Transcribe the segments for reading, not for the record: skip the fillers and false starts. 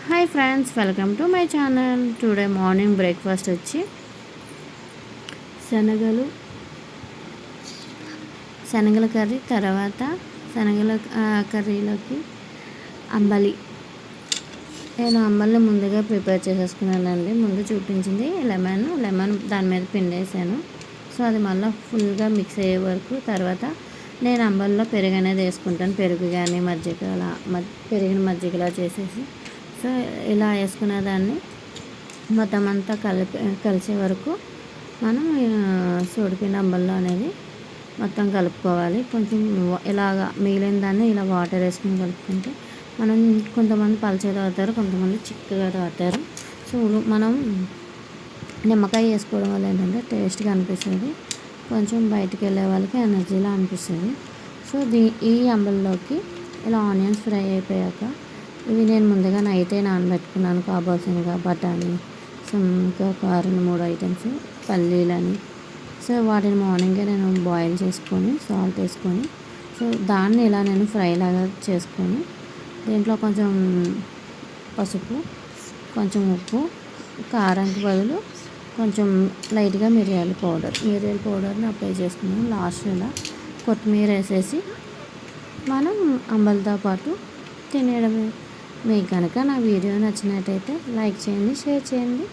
Hi friends, welcome to my channel. Today morning breakfast వచ్చి శనగలు శనగల curry, తర్వాత శనగల కర్రీలోకి అంబలి. నేను అంబలిని ముందుగా ప్రిపేర్ చేసేసుకున్నానండి. ముందు చూపించింది లెమన్ దాని మీద పిండేసాను. సో అది మళ్ళీ ఫుల్గా మిక్స్ అయ్యే వరకు, తర్వాత నేను అంబలిలో పెరుగు అనేది వేసుకుంటాను. పెరుగు కానీ మజ్జిగ అలా పెరిగిన మజ్జిగలా చేసేసి, సో ఇలా వేసుకునే దాన్ని మొత్తం అంతా కలిసే వరకు మనం సోడిపిండి అంబల్లో అనేది మొత్తం కలుపుకోవాలి. కొంచెం ఇలాగా మిగిలిన దాన్ని ఇలా వాటర్ వేసుకుని కలుపుకుంటే, మనం కొంతమంది పలచగా తాగుతారు, కొంతమంది చిక్కగా తాగుతారు. సో మనం నిమ్మకాయ వేసుకోవడం వల్ల ఏంటంటే టేస్ట్గా అనిపిస్తుంది, కొంచెం బయటికి వెళ్ళే వాళ్ళకి ఎనర్జీలా అనిపిస్తుంది. సో ఈ అంబల్లోకి ఇలా ఆనియన్స్ ఫ్రై అయిపోయాక, ఇవి నేను ముందుగా నైటే నానబెట్టుకున్నాను. కాబోసినగా బఠానీ, సో ఇంకా 2-3 ఐటమ్స్, పల్లీలని. సో వాటిని మార్నింగే నేను బాయిల్ చేసుకొని సాల్ట్ వేసుకొని, సో దాన్ని ఇలా నేను ఫ్రై లాగా చేసుకొని, దీంట్లో కొంచెం పసుపు, కొంచెం ఉప్పు, కారానికి బదులు కొంచెం లైట్గా మిరియాల పౌడర్ని అప్లై చేసుకున్నాను. లాస్ట్ ఇలా కొత్తిమీర వేసేసి మనం అంబలితో పాటు తినేయడమే. మీకు కనుక నా వీడియో నచ్చినట్టయితే లైక్ చేయండి, షేర్ చేయండి,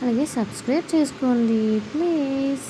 అలాగే సబ్స్క్రైబ్ చేసుకోండి ప్లీజ్.